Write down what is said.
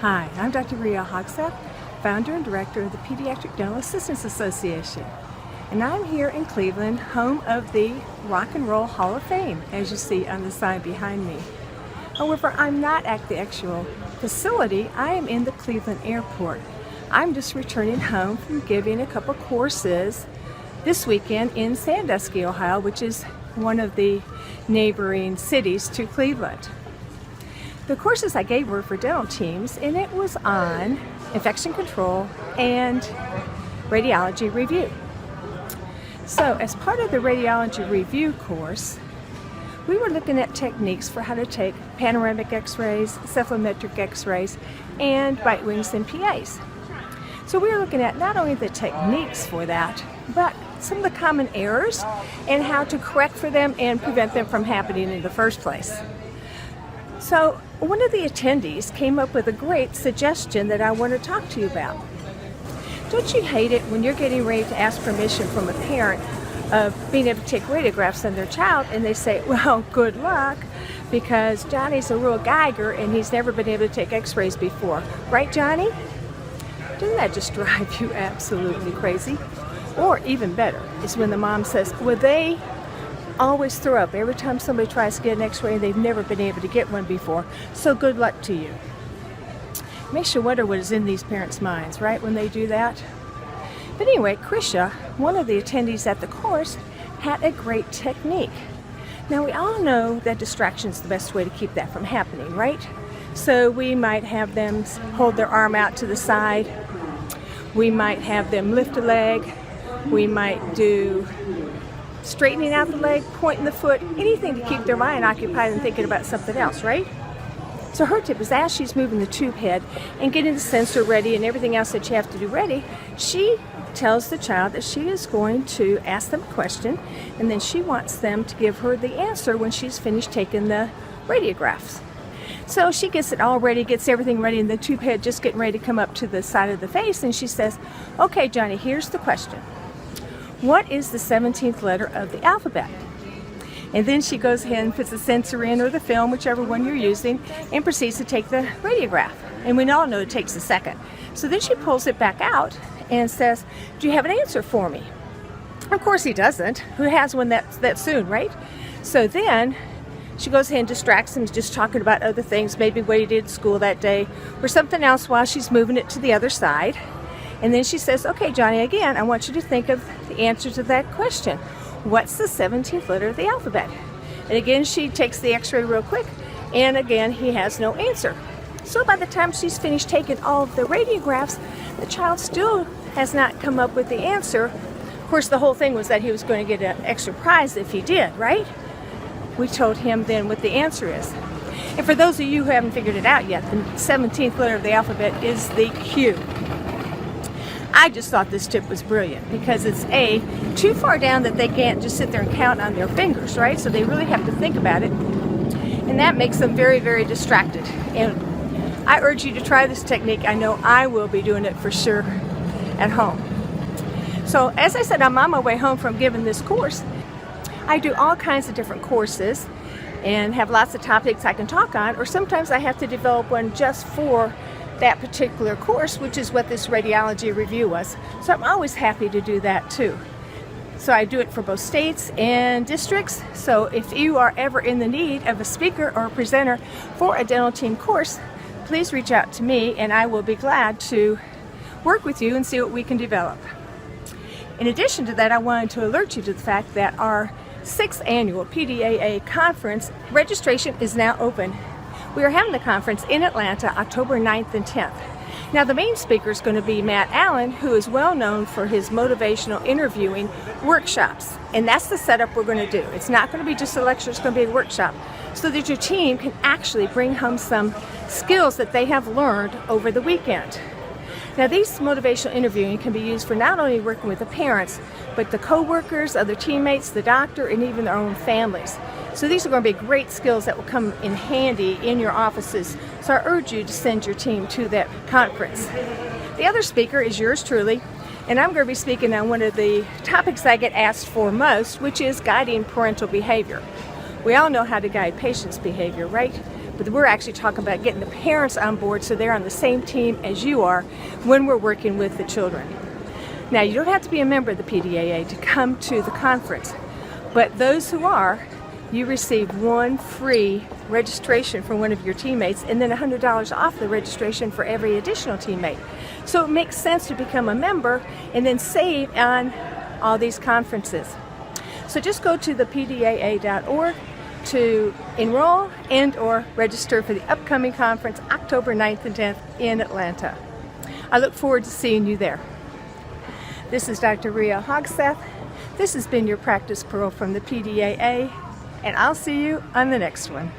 Hi, I'm Dr. Haugseth, founder and director of the Pediatric Dental Assistants Association. And I'm here in Cleveland, home of the Rock and Roll Hall of Fame, as you see on the sign behind me. However, I'm not at the actual facility. I am in the Cleveland airport. I'm just returning home from giving a couple courses this weekend in Sandusky, Ohio, which is one of the neighboring cities to Cleveland. The courses I gave were for dental teams, and it was on infection control and radiology review. So as part of the radiology review course, we were looking at techniques for how to take panoramic x-rays, cephalometric x-rays, and bite wings and PAs. So we were looking at not only the techniques for that, but some of the common errors and how to correct for them and prevent them from happening in the first place. So one of the attendees came up with a great suggestion that I want to talk to you about. Don't you hate it when you're getting ready to ask permission from a parent of being able to take radiographs on their child and they say, well, good luck, because Johnny's a real Geiger and he's never been able to take x-rays before. Right, Johnny? Doesn't that just drive you absolutely crazy? Or even better is when the mom says, well, they always throw up every time somebody tries to get an x-ray and they've never been able to get one before, so good luck to you. Makes you wonder what is in these parents' minds, right, when they do that? But anyway, Krisha, one of the attendees at the course, had a great technique. Now we all know that distraction is the best way to keep that from happening, right? So we might have them hold their arm out to the side, we might have them lift a leg, we might do straightening out the leg, pointing the foot, anything to keep their mind occupied and thinking about something else, right? So her tip is, as she's moving the tube head and getting the sensor ready and everything else that you have to do ready, she tells the child that she is going to ask them a question and then she wants them to give her the answer when she's finished taking the radiographs. So she gets it all ready, gets everything ready, and the tube head just getting ready to come up to the side of the face, and she says, okay, Johnny, here's the question. What is the 17th letter of the alphabet? And then she goes ahead and puts the sensor in, or the film, whichever one you're using, and proceeds to take the radiograph. And we all know it takes a second. So then she pulls it back out and says, do you have an answer for me? Of course he doesn't. Who has one that soon, right? So then she goes ahead and distracts him, just talking about other things, maybe what he did at school that day, or something else while she's moving it to the other side. And then she says, okay, Johnny, again, I want you to think of the answer to that question. What's the 17th letter of the alphabet? And again, she takes the x-ray real quick, and again, he has no answer. So by the time she's finished taking all of the radiographs, the child still has not come up with the answer. Of course, the whole thing was that he was going to get an extra prize if he did, right? We told him then what the answer is. And for those of you who haven't figured it out yet, the 17th letter of the alphabet is the Q. I just thought this tip was brilliant because it's too far down that they can't just sit there and count on their fingers, right? So they really have to think about it. And that makes them very, very distracted. And I urge you to try this technique. I know I will be doing it for sure at home. So as I said, I'm on my way home from giving this course. I do all kinds of different courses and have lots of topics I can talk on, or sometimes I have to develop one just for that particular course, which is what this radiology review was. So I'm always happy to do that too. So I do it for both states and districts. So if you are ever in the need of a speaker or a presenter for a dental team course, please reach out to me and I will be glad to work with you and see what we can develop. In addition to that, I wanted to alert you to the fact that our 6th annual PDAA conference registration is now open. We are having the conference in Atlanta, October 9th and 10th. Now the main speaker is going to be Matt Allen, who is well known for his motivational interviewing workshops. And that's the setup we're going to do. It's not going to be just a lecture, it's going to be a workshop, so that your team can actually bring home some skills that they have learned over the weekend. Now these motivational interviewing can be used for not only working with the parents, but the co-workers, other teammates, the doctor, and even their own families. So these are going to be great skills that will come in handy in your offices. So I urge you to send your team to that conference. The other speaker is yours truly, and I'm going to be speaking on one of the topics I get asked for most, which is guiding parental behavior. We all know how to guide patients' behavior, right? but we're actually talking about getting the parents on board so they're on the same team as you are when we're working with the children. Now, you don't have to be a member of the PDAA to come to the conference, but those who are, you receive one free registration for one of your teammates and then $100 off the registration for every additional teammate. So it makes sense to become a member and then save on all these conferences. So just go to the pdaa.org to enroll and or register for the upcoming conference October 9th and 10th in Atlanta. I look forward to seeing you there. This is Dr. Rhea Haugseth. This has been your practice pro from the PDAA, and I'll see you on the next one.